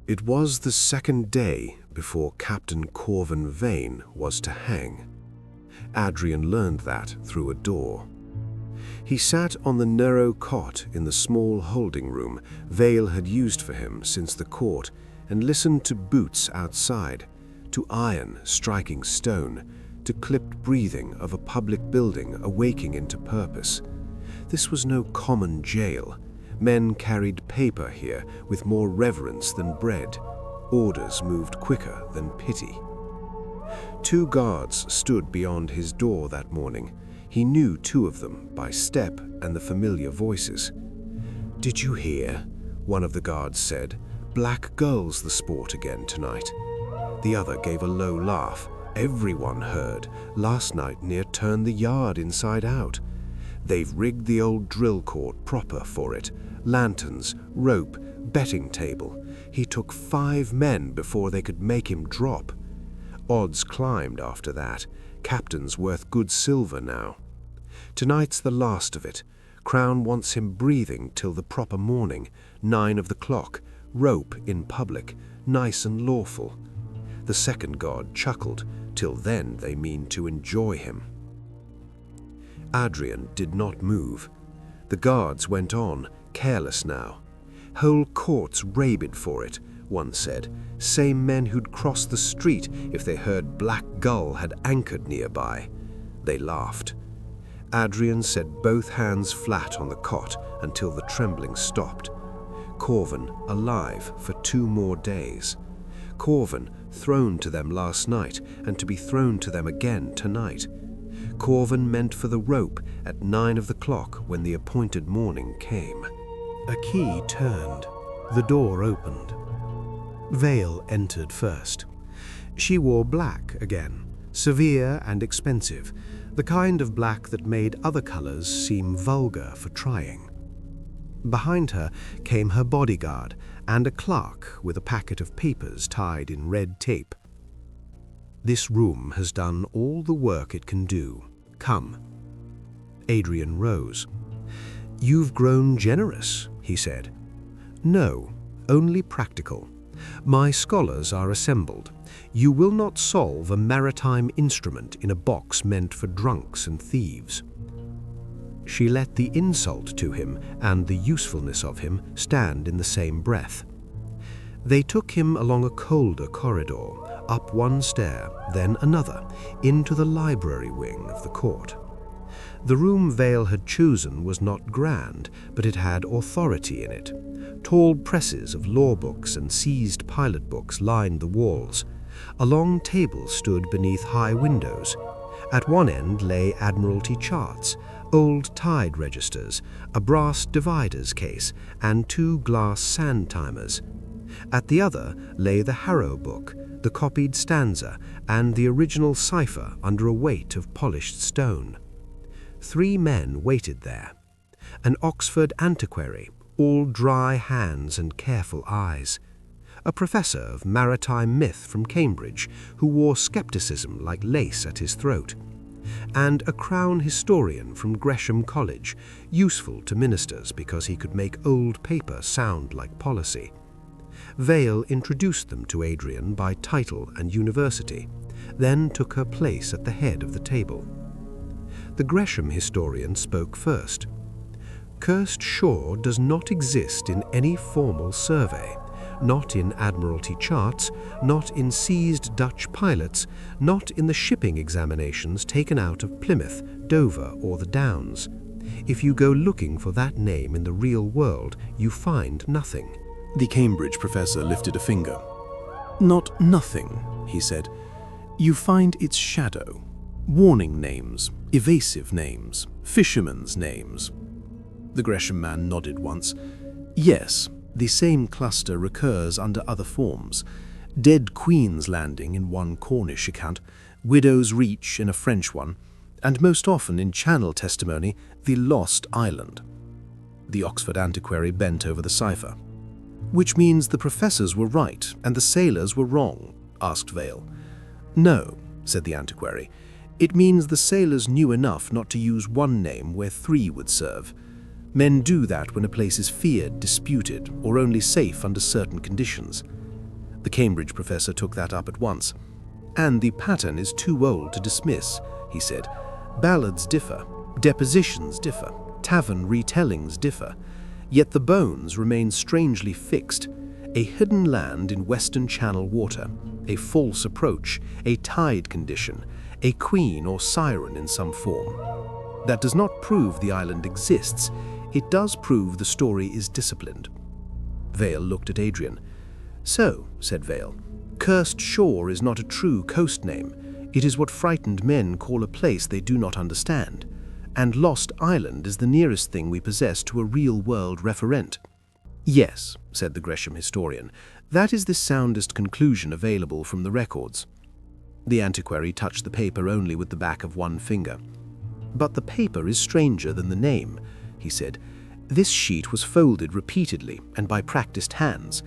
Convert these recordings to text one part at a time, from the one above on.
It was the second day before Captain Corvin Vane was to hang. Adrian learned that through a door. He sat on the narrow cot in the small holding room Vale had used for him since the court and listened to boots outside, to iron striking stone, to clipped breathing of a public building awaking into purpose. This was no common jail. Men carried paper here with more reverence than bread. Orders moved quicker than pity. 2 guards stood beyond his door that morning. He knew 2 of them by step and the familiar voices. "Did you hear?" one of the guards said. "Black gull's the sport again tonight." The other gave a low laugh. "Everyone heard. Last night near turned the yard inside out. They've rigged the old drill court proper for it. Lanterns, rope, betting table. He took 5 men before they could make him drop. Odds climbed after that. Captain's worth good silver now. Tonight's the last of it. Crown wants him breathing till the proper morning, 9 of the clock, rope in public, nice and lawful." The second guard chuckled. "Till then they mean to enjoy him." Adrian did not move. The guards went on, careless now. "Whole courts rabid for it," one said. "Same men who'd cross the street if they heard Black Gull had anchored nearby." They laughed. Adrian set both hands flat on the cot until the trembling stopped. Corvin alive for 2 more days. Corvin thrown to them last night and to be thrown to them again tonight. Corvin meant for the rope at 9 of the clock when the appointed morning came. A key turned. The door opened. Vale entered first. She wore black again, severe and expensive, the kind of black that made other colors seem vulgar for trying. Behind her came her bodyguard and a clerk with a packet of papers tied in red tape. "This room has done all the work it can do. Come." Adrian rose. "You've grown generous," he said. "No, only practical. My scholars are assembled. You will not solve a maritime instrument in a box meant for drunks and thieves." She let the insult to him and the usefulness of him stand in the same breath. They took him along a colder corridor, up one stair, then another, into the library wing of the court. The room Vale had chosen was not grand, but it had authority in it. Tall presses of law books and seized pilot books lined the walls. A long table stood beneath high windows. At one end lay Admiralty charts, old tide registers, a brass dividers case, and 2 glass sand timers. At the other lay the Harrow book, the copied stanza, and the original cipher under a weight of polished stone. 3 men waited there. An Oxford antiquary, all dry hands and careful eyes. A professor of maritime myth from Cambridge who wore skepticism like lace at his throat. And a Crown historian from Gresham College, useful to ministers because he could make old paper sound like policy. Vale introduced them to Adrian by title and university, then took her place at the head of the table. The Gresham historian spoke first. "Cursed shore does not exist in any formal survey, not in Admiralty charts, not in seized Dutch pilots, not in the shipping examinations taken out of Plymouth, Dover, or the Downs. If you go looking for that name in the real world, you find nothing." The Cambridge professor lifted a finger. "Not nothing," he said. "You find its shadow. Warning names, evasive names, fishermen's names." The Gresham man nodded once. "Yes, the same cluster recurs under other forms. Dead Queen's Landing in one Cornish account, Widow's Reach in a French one, and most often in Channel testimony, the Lost Island." The Oxford antiquary bent over the cipher. "Which means the professors were right and the sailors were wrong?" asked Vale. "No," said the antiquary. "It means the sailors knew enough not to use one name where 3 would serve. Men do that when a place is feared, disputed, or only safe under certain conditions. The Cambridge professor took that up at once. "And the pattern is too old to dismiss," he said. "Ballads differ, depositions differ, tavern retellings differ, yet the bones remain strangely fixed. A hidden land in Western Channel water, a false approach, a tide condition, a queen or siren in some form. That does not prove the island exists. It does prove the story is disciplined." Vale looked at Adrian. "So," said Vale, "Cursed Shore is not a true coast name. It is what frightened men call a place they do not understand. And Lost Island is the nearest thing we possess to a real-world referent." "Yes," said the Gresham historian, "that is the soundest conclusion available from the records." The antiquary touched the paper only with the back of one finger. "But the paper is stranger than the name," he said. "This sheet was folded repeatedly and by practiced hands.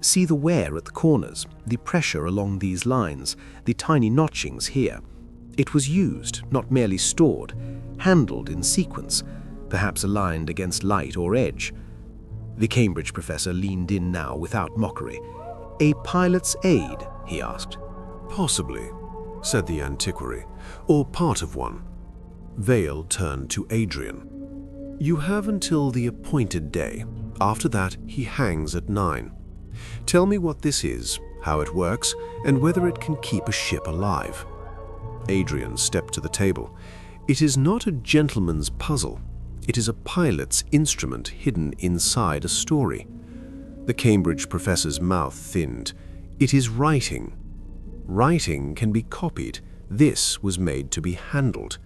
See the wear at the corners, the pressure along these lines, the tiny notchings here. It was used, not merely stored, handled in sequence, perhaps aligned against light or edge." The Cambridge professor leaned in now without mockery. "A pilot's aid?" he asked. "Possibly," said the antiquary, "or part of one." Vale turned to Adrian. "You have until the appointed day. After that, he hangs at 9. Tell me what this is, how it works, and whether it can keep a ship alive." Adrian stepped to the table. "It is not a gentleman's puzzle. It is a pilot's instrument hidden inside a story." The Cambridge professor's mouth thinned. "It is writing. Writing can be copied. This was made to be handled."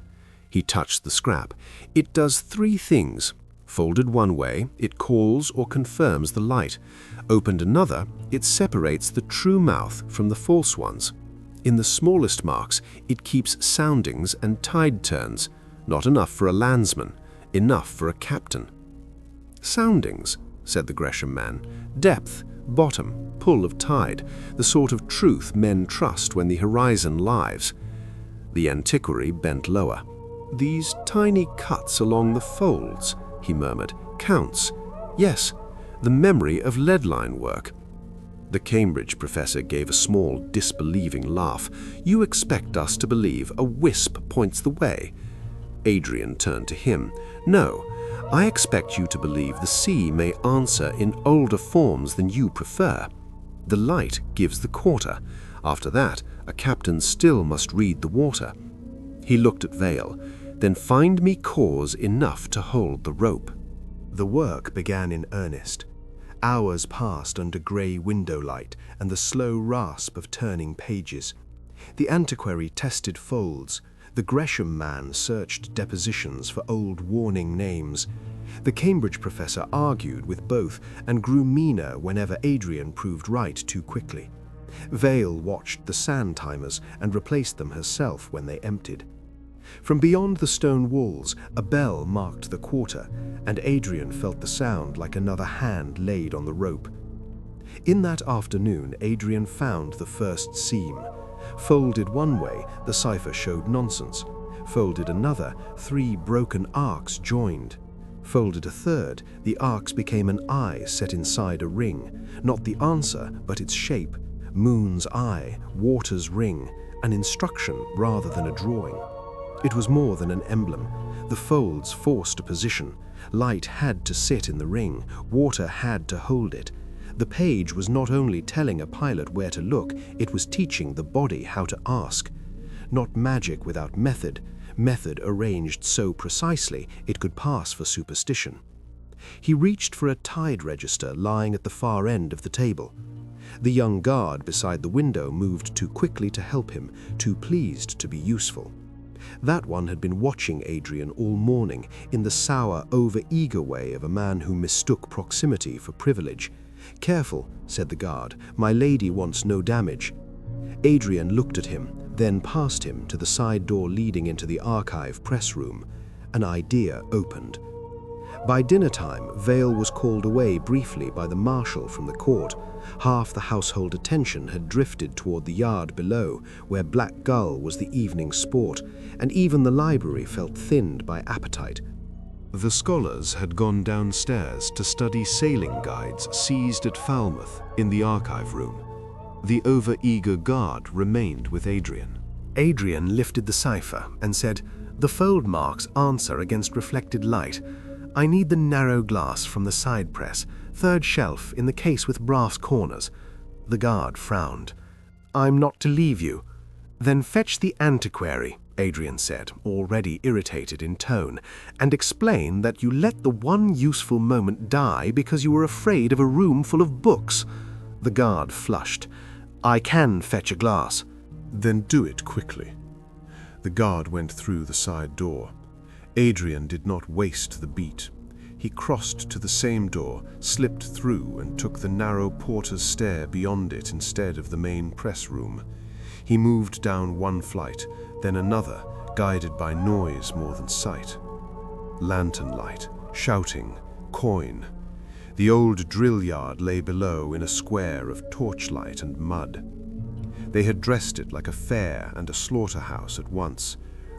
He touched the scrap. "It does 3 things. Folded one way, it calls or confirms the light. Opened another, it separates the true mouth from the false ones. In the smallest marks, it keeps soundings and tide turns. Not enough for a landsman, enough for a captain." "Soundings," said the Gresham man. "Depth, bottom, pull of tide, the sort of truth men trust when the horizon lives." The antiquary bent lower. "These tiny cuts along the folds," he murmured. "Counts. Yes, the memory of leadline work." The Cambridge professor gave a small, disbelieving laugh. "You expect us to believe a wisp points the way?" Adrian turned to him. "No, I expect you to believe the sea may answer in older forms than you prefer. The light gives the quarter. After that, a captain still must read the water." He looked at Vale. "Then find me cause enough to hold the rope." The work began in earnest. Hours passed under grey window light and the slow rasp of turning pages. The antiquary tested folds. The Gresham man searched depositions for old warning names. The Cambridge professor argued with both and grew meaner whenever Adrian proved right too quickly. Vale watched the sand timers and replaced them herself when they emptied. From beyond the stone walls, a bell marked the quarter, and Adrian felt the sound like another hand laid on the rope. In that afternoon, Adrian found the first seam. Folded one way, the cipher showed nonsense. Folded another, 3 broken arcs joined. Folded a third, the arcs became an eye set inside a ring. Not the answer, but its shape. Moon's eye, water's ring, an instruction rather than a drawing. It was more than an emblem. The folds forced a position. Light had to sit in the ring. Water had to hold it. The page was not only telling a pilot where to look, it was teaching the body how to ask. Not magic without method. Method arranged so precisely it could pass for superstition. He reached for a tide register lying at the far end of the table. The young guard beside the window moved too quickly to help him, too pleased to be useful. That one had been watching Adrian all morning in the sour, over-eager way of a man who mistook proximity for privilege. "Careful," said the guard, "my lady wants no damage." Adrian looked at him, then past him to the side door leading into the archive press room. An idea opened. By dinner time, Vale was called away briefly by the marshal from the court. Half the household attention had drifted toward the yard below, where Black Gull was the evening sport, and even the library felt thinned by appetite. The scholars had gone downstairs to study sailing guides seized at Falmouth in the archive room. The over-eager guard remained with Adrian. Adrian lifted the cipher and said, "The fold marks answer against reflected light. I need the narrow glass from the side press, third shelf in the case with brass corners." The guard frowned. "I'm not to leave you." "Then fetch the antiquary," Adrian said, already irritated in tone, "and explain that you let the one useful moment die because you were afraid of a room full of books." The guard flushed. "I can fetch a glass." "Then do it quickly." The guard went through the side door. Adrian did not waste the beat. He crossed to the same door, slipped through, and took the narrow porter's stair beyond it instead of the main press room. He moved down one flight, then another, guided by noise more than sight. Lantern light, shouting, coin. The old drill yard lay below in a square of torchlight and mud. They had dressed it like a fair and a slaughterhouse at once.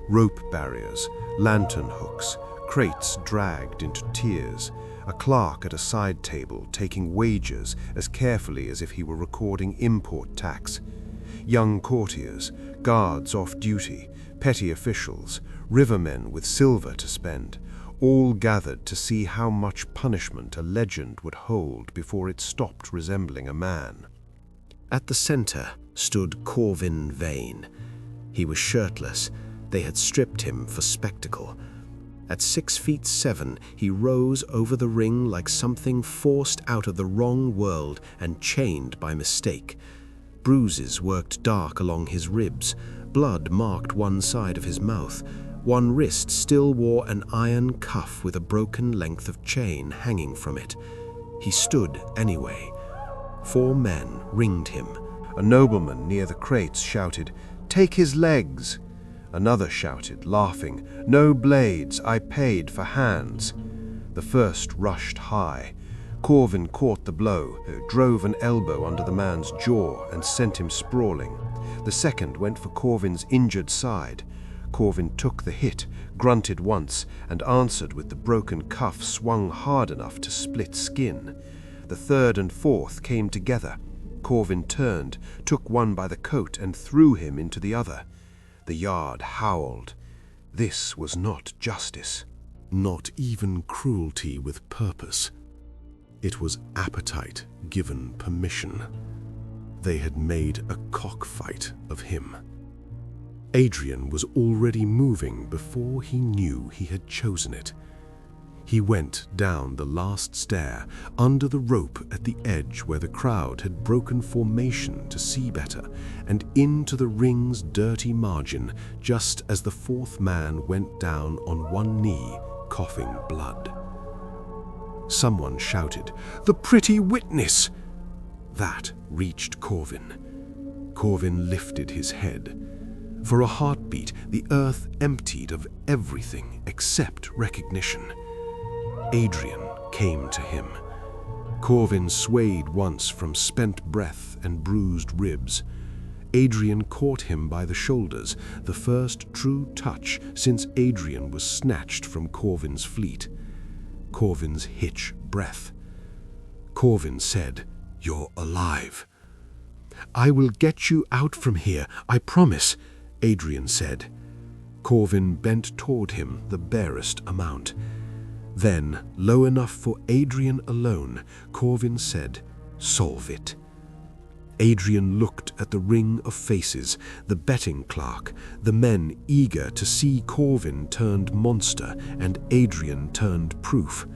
Rope barriers, lantern hooks, crates dragged into tiers, a clerk at a side table taking wages as carefully as if he were recording import tax. Young courtiers, guards off duty, petty officials, rivermen with silver to spend, all gathered to see how much punishment a legend would hold before it stopped resembling a man. At the center stood Corvin Vane. He was shirtless. They had stripped him for spectacle. At 6'7", he rose over the ring like something forced out of the wrong world and chained by mistake. Bruises worked dark along his ribs. Blood marked one side of his mouth. One wrist still wore an iron cuff with a broken length of chain hanging from it. He stood anyway. 4 men ringed him. A nobleman near the crates shouted, "Take his legs!" Another shouted, laughing, "No blades, I paid for hands." The first rushed high. Corvin caught the blow, drove an elbow under the man's jaw and sent him sprawling. The second went for Corvin's injured side. Corvin took the hit, grunted once, and answered with the broken cuff swung hard enough to split skin. The third and fourth came together. Corvin turned, took one by the coat and threw him into the other. The yard howled. This was not justice. Not even cruelty with purpose. It was appetite given permission. They had made a cockfight of him. Adrian was already moving before he knew he had chosen it. He went down the last stair, under the rope at the edge where the crowd had broken formation to see better, and into the ring's dirty margin, just as the 4th man went down on one knee, coughing blood. Someone shouted, "The pretty witness!" That reached Corvin. Corvin lifted his head. For a heartbeat, the earth emptied of everything except recognition. Adrian came to him. Corvin swayed once from spent breath and bruised ribs. Adrian caught him by the shoulders, the first true touch since Adrian was snatched from Corvin's fleet. Corvin's hitch breath. Corvin said, "You're alive." "I will get you out from here, I promise," Adrian said. Corvin bent toward him the barest amount. Then, low enough for Adrian alone, Corvin said, "Solve it." Adrian looked at the ring of faces, the betting clerk, the men eager to see Corvin turned monster and Adrian turned proof.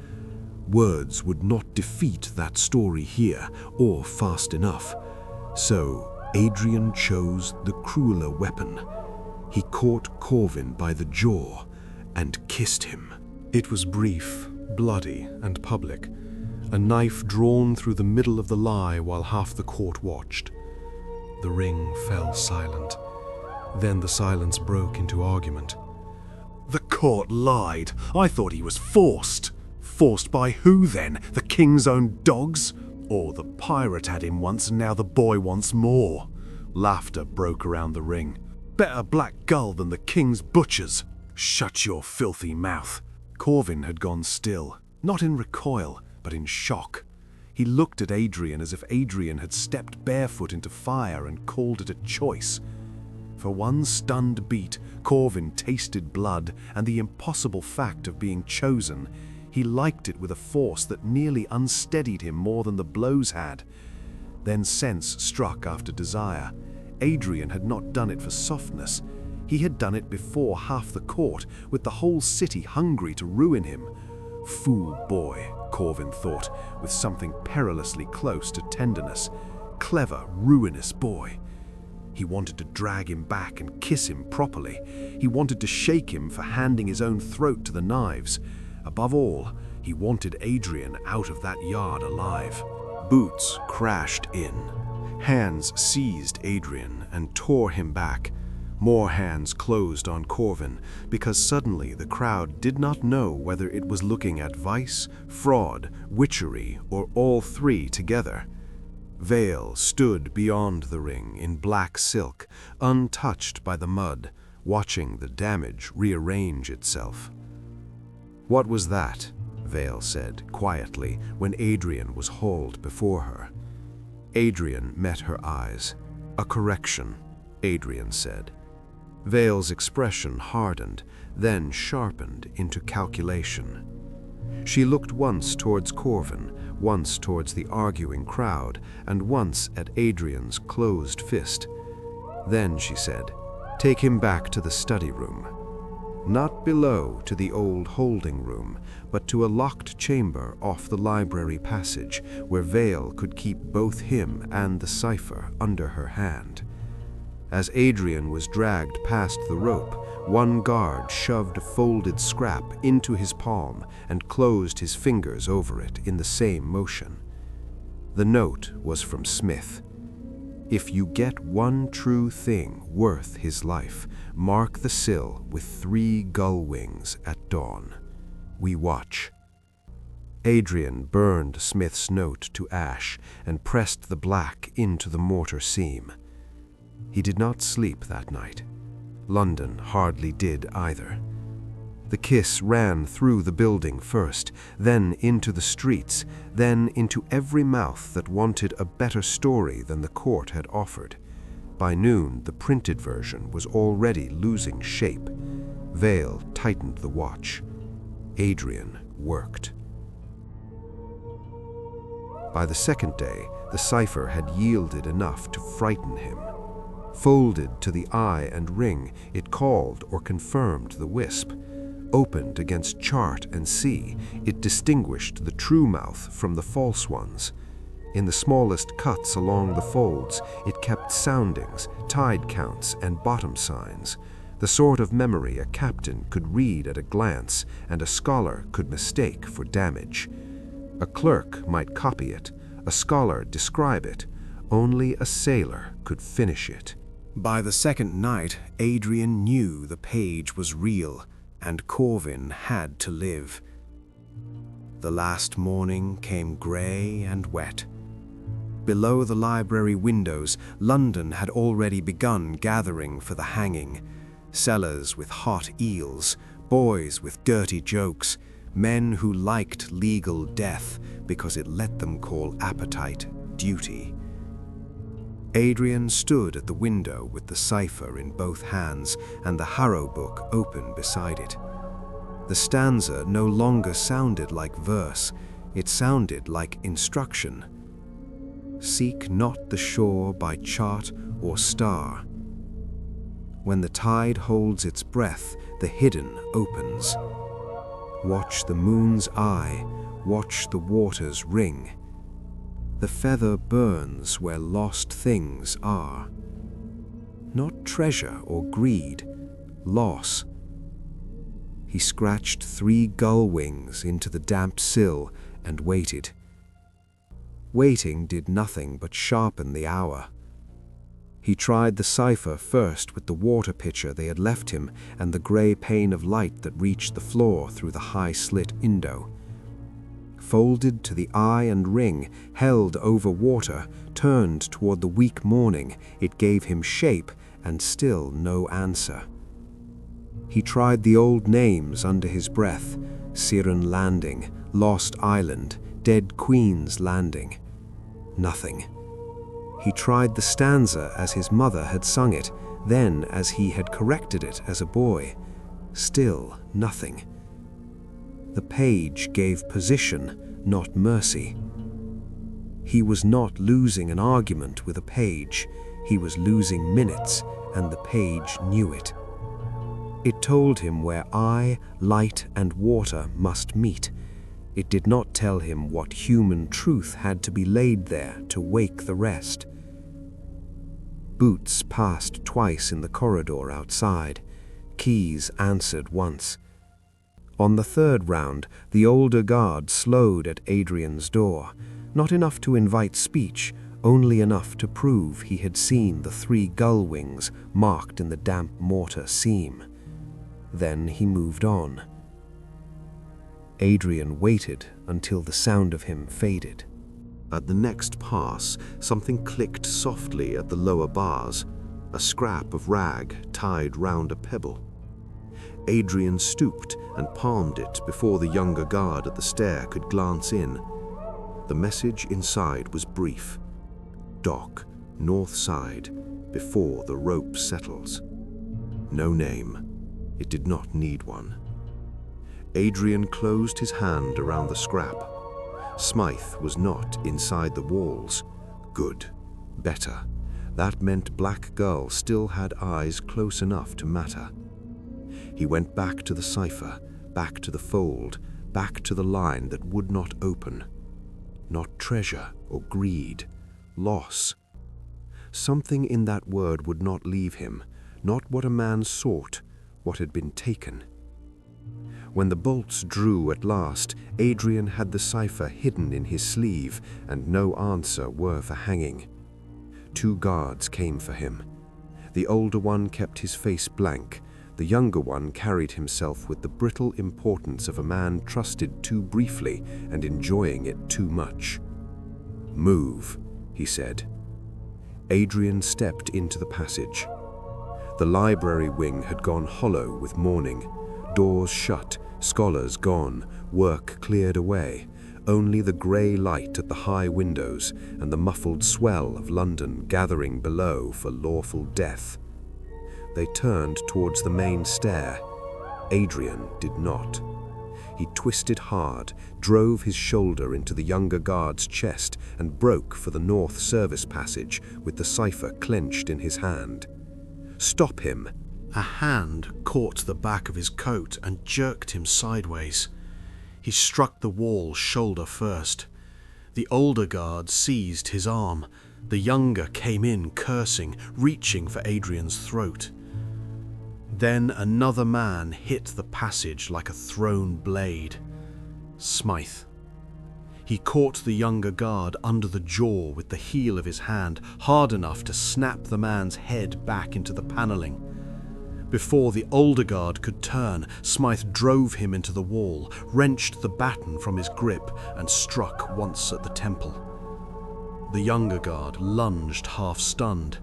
Words would not defeat that story here, or fast enough. So Adrian chose the crueler weapon. He caught Corvin by the jaw and kissed him. It was brief, bloody, and public, a knife drawn through the middle of the lie while half the court watched. The ring fell silent. Then the silence broke into argument. "The court lied. I thought he was forced." "Forced by who then? The king's own dogs? Or the pirate had him once and now the boy wants more?" Laughter broke around the ring. "Better black gull than the king's butchers." "Shut your filthy mouth." Corvin had gone still, not in recoil, but in shock. He looked at Adrian as if Adrian had stepped barefoot into fire and called it a choice. For one stunned beat, Corvin tasted blood and the impossible fact of being chosen. He liked it with a force that nearly unsteadied him more than the blows had. Then sense struck after desire. Adrian had not done it for softness. He had done it before half the court, with the whole city hungry to ruin him. Fool boy, Corvin thought, with something perilously close to tenderness. Clever, ruinous boy. He wanted to drag him back and kiss him properly. He wanted to shake him for handing his own throat to the knives. Above all, he wanted Adrian out of that yard alive. Boots crashed in. Hands seized Adrian and tore him back. More hands closed on Corvin, because suddenly the crowd did not know whether it was looking at vice, fraud, witchery, or all three together. Vale stood beyond the ring in black silk, untouched by the mud, watching the damage rearrange itself. "What was that?" Vale said quietly when Adrian was hauled before her. Adrian met her eyes. "A correction," Adrian said. Vale's expression hardened, then sharpened into calculation. She looked once towards Corvin, once towards the arguing crowd, and once at Adrian's closed fist. Then she said, "Take him back to the study room. Not below to the old holding room, but to a locked chamber off the library passage, where Vale could keep both him and the cipher under her hand." As Adrian was dragged past the rope, one guard shoved a folded scrap into his palm and closed his fingers over it in the same motion. The note was from Smith. "If you get one true thing worth his life, mark the sill with 3 gull wings at dawn. We watch." Adrian burned Smith's note to ash and pressed the black into the mortar seam. He did not sleep that night. London hardly did either. The kiss ran through the building first, then into the streets, then into every mouth that wanted a better story than the court had offered. By noon, the printed version was already losing shape. Vale tightened the watch. Adrian worked. By the second day, the cipher had yielded enough to frighten him. Folded to the eye and ring, it called or confirmed the Wisp. Opened against chart and sea, it distinguished the true mouth from the false ones. In the smallest cuts along the folds, it kept soundings, tide counts, and bottom signs, the sort of memory a captain could read at a glance and a scholar could mistake for damage. A clerk might copy it, a scholar describe it, only a sailor could finish it. By the second night, Adrian knew the page was real, and Corvin had to live. The last morning came grey and wet. Below the library windows, London had already begun gathering for the hanging. Sellers with hot eels, boys with dirty jokes, men who liked legal death because it let them call appetite duty. Adrian stood at the window with the cipher in both hands and the Harrow book open beside it. The stanza no longer sounded like verse, it sounded like instruction. Seek not the shore by chart or star. When the tide holds its breath, the hidden opens. Watch the moon's eye, watch the waters ring. The feather burns where lost things are. Not treasure or greed, loss. He scratched 3 gull wings into the damp sill and waited. Waiting did nothing but sharpen the hour. He tried the cipher first with the water pitcher they had left him and the grey pane of light that reached the floor through the high-slit window. Folded to the eye and ring, held over water, turned toward the weak morning, it gave him shape and still no answer. He tried the old names under his breath: Siren Landing, Lost Island, Dead Queen's Landing. Nothing. He tried the stanza as his mother had sung it, then as he had corrected it as a boy. Still nothing. The page gave position, not mercy. He was not losing an argument with a page. He was losing minutes, and the page knew it. It told him where eye, light, and water must meet. It did not tell him what human truth had to be laid there to wake the rest. Boots passed twice in the corridor outside. Keys answered once. On the third round, the older guard slowed at Adrian's door, not enough to invite speech, only enough to prove he had seen the 3 gull wings marked in the damp mortar seam. Then he moved on. Adrian waited until the sound of him faded. At the next pass, something clicked softly at the lower bars, a scrap of rag tied round a pebble. Adrian stooped and palmed it before the younger guard at the stair could glance in. The message inside was brief. Dock, north side, before the rope settles. No name. It did not need one. Adrian closed his hand around the scrap. Smythe was not inside the walls. Good. Better. That meant Black Gull still had eyes close enough to matter. He went back to the cipher, back to the fold, back to the line that would not open. Not treasure or greed. Loss. Something in that word would not leave him, not what a man sought, what had been taken. When the bolts drew at last, Adrian had the cipher hidden in his sleeve, and no answer were for hanging. 2 guards came for him. The older one kept his face blank. The younger one carried himself with the brittle importance of a man trusted too briefly and enjoying it too much. "Move," he said. Adrian stepped into the passage. The library wing had gone hollow with morning. Doors shut, scholars gone, work cleared away, only the grey light at the high windows and the muffled swell of London gathering below for lawful death. They turned towards the main stair. Adrian did not. He twisted hard, drove his shoulder into the younger guard's chest, and broke for the north service passage with the cipher clenched in his hand. "Stop him!" A hand caught the back of his coat and jerked him sideways. He struck the wall shoulder first. The older guard seized his arm. The younger came in cursing, reaching for Adrian's throat. Then another man hit the passage like a thrown blade. Smythe. He caught the younger guard under the jaw with the heel of his hand, hard enough to snap the man's head back into the panelling. Before the older guard could turn, Smythe drove him into the wall, wrenched the baton from his grip, and struck once at the temple. The younger guard lunged, half-stunned.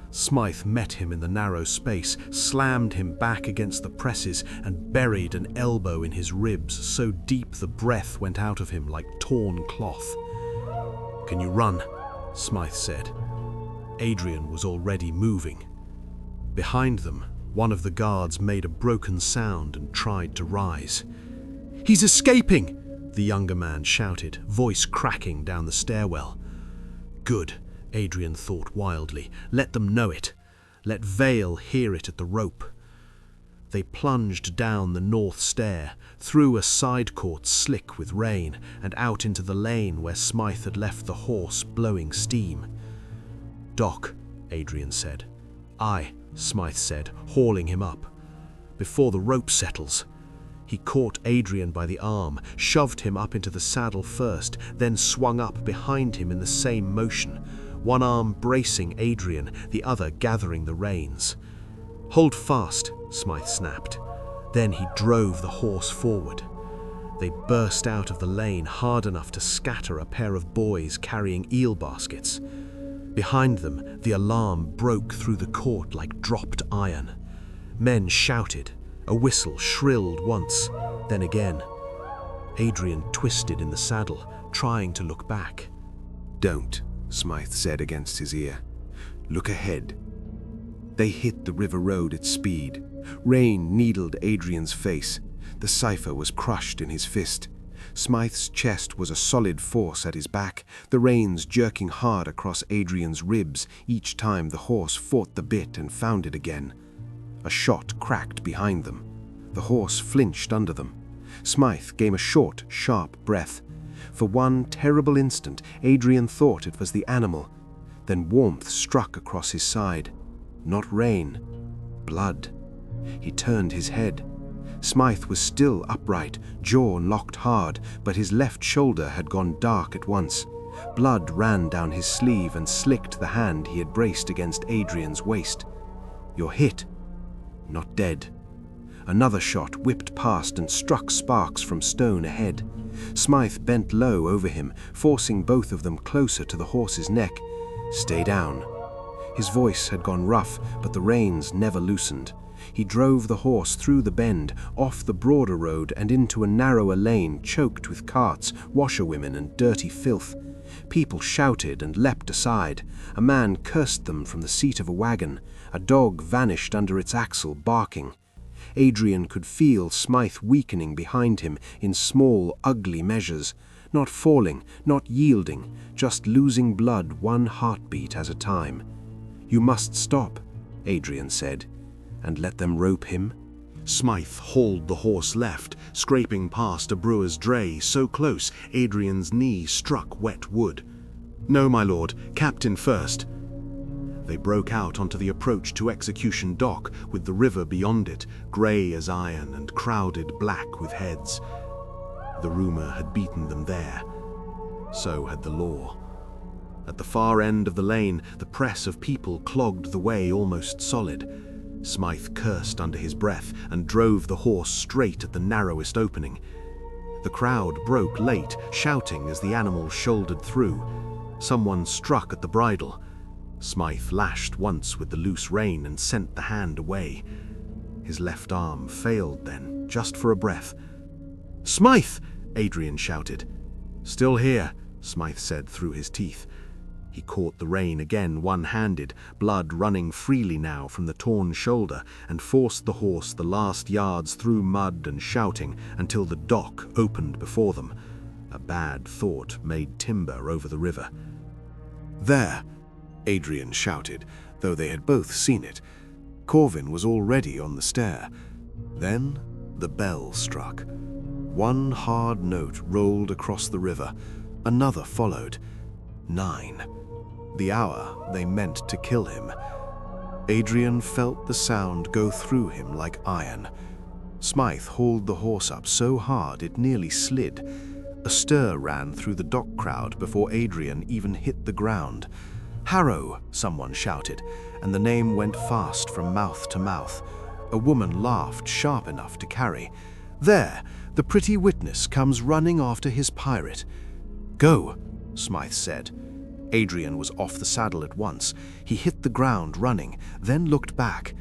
Smythe met him in the narrow space, slammed him back against the presses, and buried an elbow in his ribs so deep the breath went out of him like torn cloth. "Can you run?" Smythe said. Adrian was already moving. Behind them, one of the guards made a broken sound and tried to rise. "He's escaping!" the younger man shouted, voice cracking down the stairwell. Good, Adrian thought wildly. Let them know it. Let Vale hear it at the rope. They plunged down the north stair, through a side court slick with rain, and out into the lane where Smythe had left the horse blowing steam. "Doc," Adrian said. "Aye," Smythe said, hauling him up. "Before the rope settles." He caught Adrian by the arm, shoved him up into the saddle first, then swung up behind him in the same motion, one arm bracing Adrian, the other gathering the reins. "Hold fast," Smythe snapped. Then he drove the horse forward. They burst out of the lane hard enough to scatter a pair of boys carrying eel baskets. Behind them, the alarm broke through the court like dropped iron. Men shouted. A whistle shrilled once, then again. Adrian twisted in the saddle, trying to look back. "Don't," Smythe said against his ear. "Look ahead." They hit the river road at speed. Rain needled Adrian's face. The cipher was crushed in his fist. Smythe's chest was a solid force at his back, the reins jerking hard across Adrian's ribs each time the horse fought the bit and found it again. A shot cracked behind them. The horse flinched under them. Smythe gave a short, sharp breath. For one terrible instant, Adrian thought it was the animal. Then warmth struck across his side. Not rain, blood. He turned his head. Smythe was still upright, jaw locked hard, but his left shoulder had gone dark at once. Blood ran down his sleeve and slicked the hand he had braced against Adrian's waist. "You're hit. Not dead." Another shot whipped past and struck sparks from stone ahead. Smythe bent low over him, forcing both of them closer to the horse's neck. "Stay down." His voice had gone rough, but the reins never loosened. He drove the horse through the bend, off the broader road and into a narrower lane choked with carts, washerwomen and dirty filth. People shouted and leapt aside. A man cursed them from the seat of a wagon. A dog vanished under its axle, barking. Adrian could feel Smythe weakening behind him in small, ugly measures, not falling, not yielding, just losing blood one heartbeat at a time. "You must stop," Adrian said. "And let them rope him?" Smythe hauled the horse left, scraping past a brewer's dray so close Adrian's knee struck wet wood. "No, my lord, captain first." They broke out onto the approach to Execution Dock, with the river beyond it, grey as iron and crowded black with heads. The rumour had beaten them there. So had the law. At the far end of the lane, the press of people clogged the way almost solid. Smythe cursed under his breath and drove the horse straight at the narrowest opening. The crowd broke late, shouting as the animal shouldered through. Someone struck at the bridle. Smythe lashed once with the loose rein and sent the hand away. His left arm failed then, just for a breath. "Smythe!" Adrian shouted. "Still here," Smythe said through his teeth. He caught the rein again one-handed, blood running freely now from the torn shoulder, and forced the horse the last yards through mud and shouting until the dock opened before them. A bad thought made timber over the river. "There!" Adrian shouted, though they had both seen it. Corvin was already on the stair. Then the bell struck. One hard note rolled across the river. Another followed. 9. The hour they meant to kill him. Adrian felt the sound go through him like iron. Smythe hauled the horse up so hard it nearly slid. A stir ran through the dock crowd before Adrian even hit the ground. "Harrow!" someone shouted, and the name went fast from mouth to mouth. A woman laughed sharp enough to carry. "There! The pretty witness comes running after his pirate." "Go!" Smythe said. Adrian was off the saddle at once. He hit the ground running, then looked back.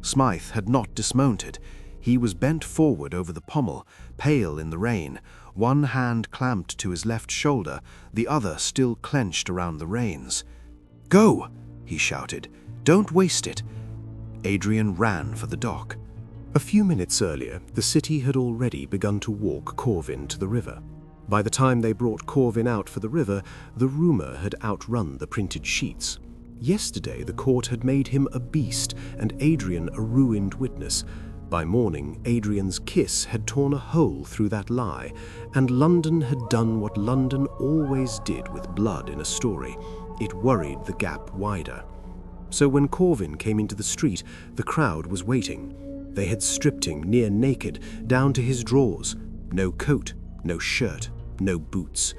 Smythe had not dismounted. He was bent forward over the pommel, pale in the rain, one hand clamped to his left shoulder, the other still clenched around the reins. "Go!" he shouted. "Don't waste it." Adrian ran for the dock. A few minutes earlier, the city had already begun to walk Corvin to the river. By the time they brought Corvin out for the river, the rumour had outrun the printed sheets. Yesterday the court had made him a beast and Adrian a ruined witness. By morning, Adrian's kiss had torn a hole through that lie, and London had done what London always did with blood in a story. It worried the gap wider. So when Corvin came into the street, the crowd was waiting. They had stripped him near naked, down to his drawers. No coat, no shirt, no boots.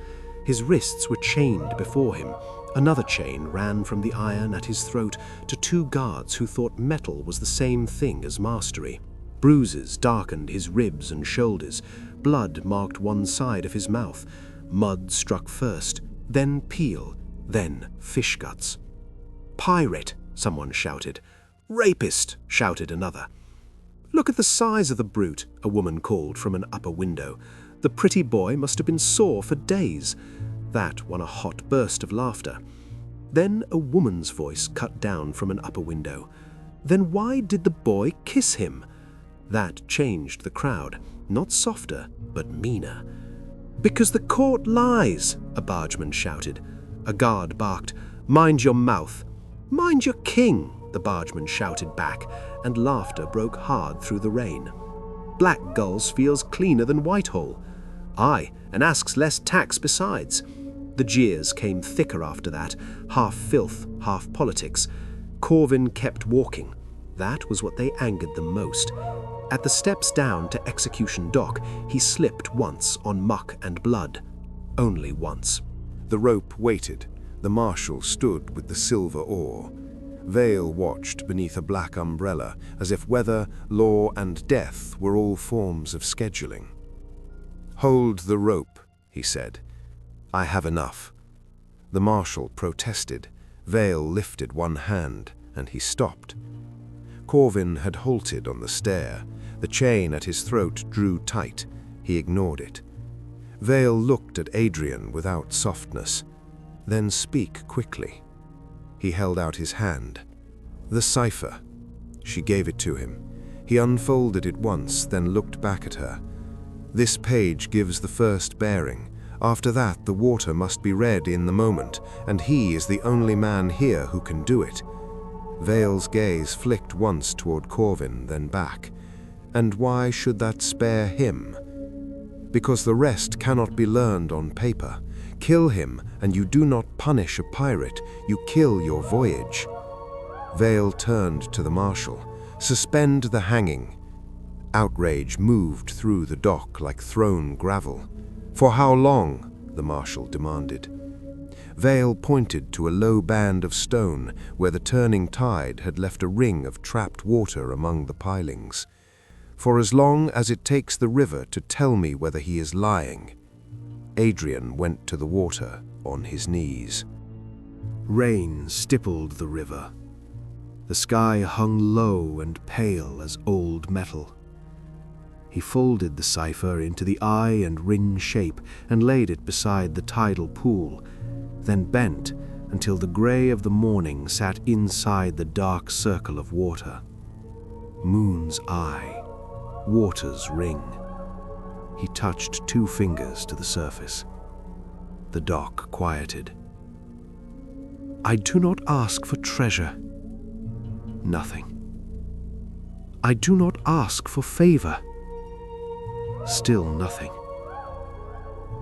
His wrists were chained before him. Another chain ran from the iron at his throat to 2 guards who thought metal was the same thing as mastery. Bruises darkened his ribs and shoulders. Blood marked one side of his mouth. Mud struck first, then peel, then fish guts. "Pirate!" someone shouted. "Rapist!" shouted another. "Look at the size of the brute," a woman called from an upper window. The pretty boy must have been sore for days. That won a hot burst of laughter. Then a woman's voice cut down from an upper window. Then why did the boy kiss him? That changed the crowd, not softer, but meaner. Because the court lies, a bargeman shouted. A guard barked, "Mind your mouth." "Mind your king," the bargeman shouted back, and laughter broke hard through the rain. "Black Gulls feels cleaner than Whitehall." "Aye, and asks less tax besides." The jeers came thicker after that, half filth, half politics. Corvin kept walking. That was what they angered them most. At the steps down to Execution Dock, he slipped once on muck and blood. Only once. The rope waited. The marshal stood with the silver oar. Vale watched beneath a black umbrella, as if weather, law, and death were all forms of scheduling. "Hold the rope," he said. "I have enough." The marshal protested. Vale lifted one hand, and he stopped. Corvin had halted on the stair. The chain at his throat drew tight. He ignored it. Vale looked at Adrian without softness. "Then speak quickly." He held out his hand. "The cipher." She gave it to him. He unfolded it once, then looked back at her. "This page gives the first bearing. After that, the water must be read in the moment, and he is the only man here who can do it." Vale's gaze flicked once toward Corvin, then back. "And why should that spare him?" "Because the rest cannot be learned on paper. Kill him, and you do not punish a pirate, you kill your voyage." Vale turned to the marshal. "Suspend the hanging." Outrage moved through the dock like thrown gravel. "For how long?" the marshal demanded. Vale pointed to a low band of stone where the turning tide had left a ring of trapped water among the pilings. "For as long as it takes the river to tell me whether he is lying." Adrian went to the water on his knees. Rain stippled the river. The sky hung low and pale as old metal. He folded the cipher into the eye and ring shape and laid it beside the tidal pool, then bent until the grey of the morning sat inside the dark circle of water. Moon's eye, water's ring. He touched 2 fingers to the surface. The dock quieted. "I do not ask for treasure." Nothing. "I do not ask for favor." Still nothing.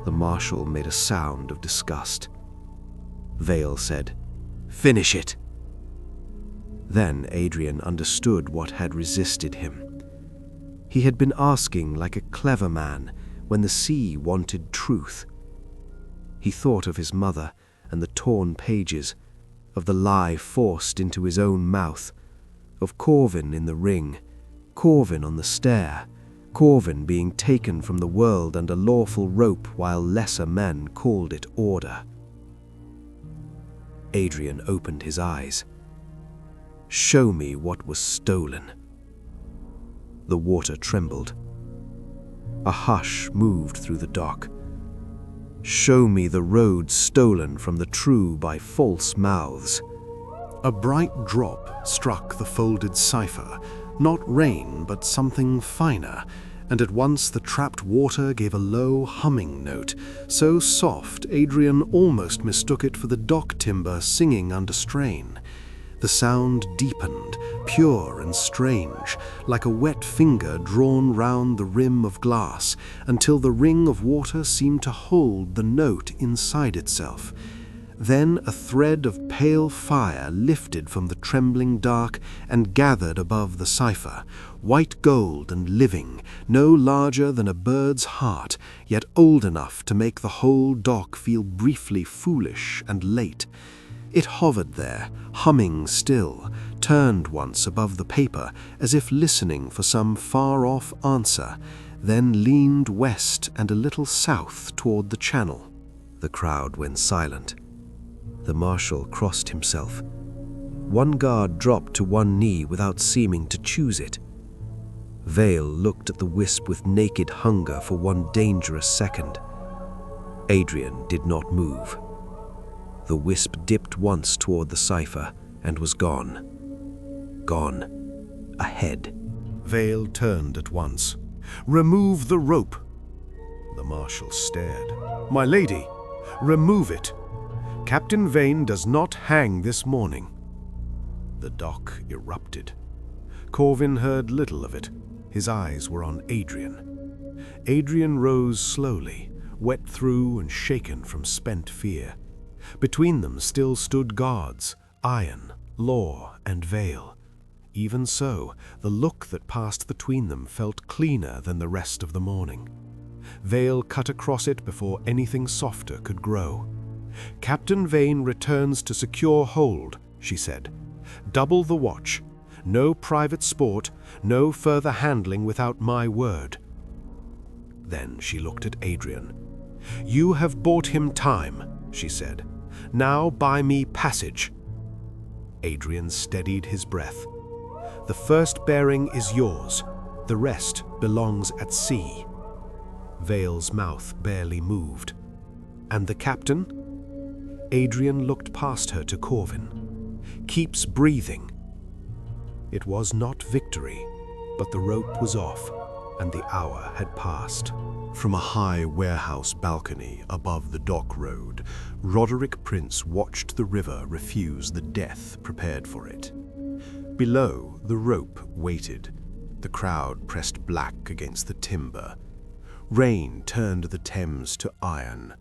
The marshal made a sound of disgust. Vale said, "Finish it." Then Adrian understood what had resisted him. He had been asking like a clever man when the sea wanted truth. He thought of his mother and the torn pages, of the lie forced into his own mouth, of Corvin in the ring, Corvin on the stair, Corvin being taken from the world under lawful rope while lesser men called it order. Adrian opened his eyes. "Show me what was stolen." The water trembled. A hush moved through the dock. "Show me the road stolen from the true by false mouths." A bright drop struck the folded cipher, not rain but something finer, and at once the trapped water gave a low humming note, so soft Adrian almost mistook it for the dock timber singing under strain. The sound deepened, pure and strange, like a wet finger drawn round the rim of glass, until the ring of water seemed to hold the note inside itself. Then a thread of pale fire lifted from the trembling dark and gathered above the cipher, white gold and living, no larger than a bird's heart, yet old enough to make the whole dock feel briefly foolish and late. It hovered there, humming still, turned once above the paper as if listening for some far-off answer, then leaned west and a little south toward the channel. The crowd went silent. The marshal crossed himself. One guard dropped to one knee without seeming to choose it. Vale looked at the wisp with naked hunger for one dangerous second. Adrian did not move. The wisp dipped once toward the cipher and was gone. Gone. Ahead. Vale turned at once. "Remove the rope!" The marshal stared. "My lady, remove it. Captain Vane does not hang this morning." The dock erupted. Corvin heard little of it. His eyes were on Adrian. Adrian rose slowly, wet through and shaken from spent fear. Between them still stood guards, Iron, Law, and Vale. Even so, the look that passed between them felt cleaner than the rest of the morning. Vale cut across it before anything softer could grow. "Captain Vane returns to secure hold," she said. "Double the watch. No private sport, no further handling without my word." Then she looked at Adrian. "You have bought him time," she said. "Now buy me passage." Adrian steadied his breath. "The first bearing is yours. The rest belongs at sea." Vale's mouth barely moved. "And the captain?" Adrian looked past her to Corvin. "Keeps breathing." It was not victory, but the rope was off, and the hour had passed. From a high warehouse balcony above the dock road, Roderick Prince watched the river refuse the death prepared for it. Below, the rope waited. The crowd pressed black against the timber. Rain turned the Thames to iron.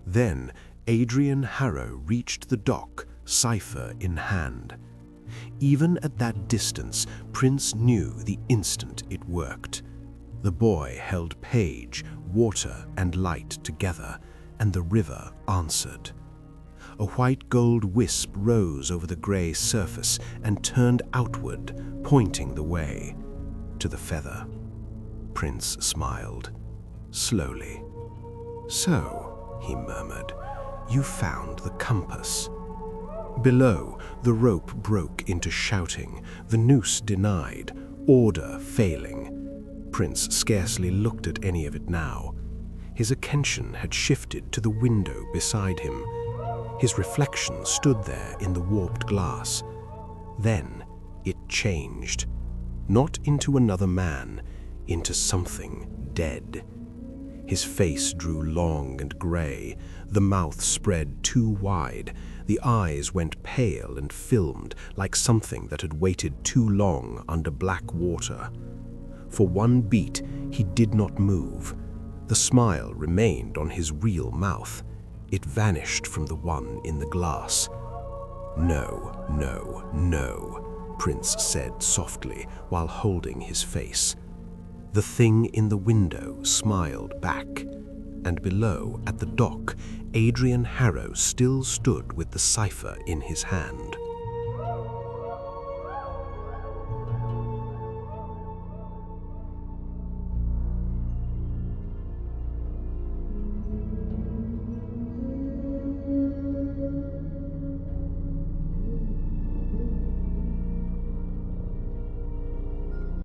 Then Adrian Harrow reached the dock, cipher in hand. Even at that distance, Prince knew the instant it worked. The boy held page, water, and light together, and the river answered. A white-gold wisp rose over the grey surface and turned outward, pointing the way to the feather. Prince smiled, slowly. "So," he murmured, "you found the compass." Below, the rope broke into shouting, the noose denied, order failing. Prince scarcely looked at any of it now. His attention had shifted to the window beside him. His reflection stood there in the warped glass. Then it changed, not into another man, into something dead. His face drew long and grey, the mouth spread too wide, the eyes went pale and filmed like something that had waited too long under black water. For one beat, he did not move. The smile remained on his real mouth. It vanished from the one in the glass. "No, no, no," Prince said softly while holding his face. The thing in the window smiled back, and below, at the dock, Adrian Harrow still stood with the cipher in his hand.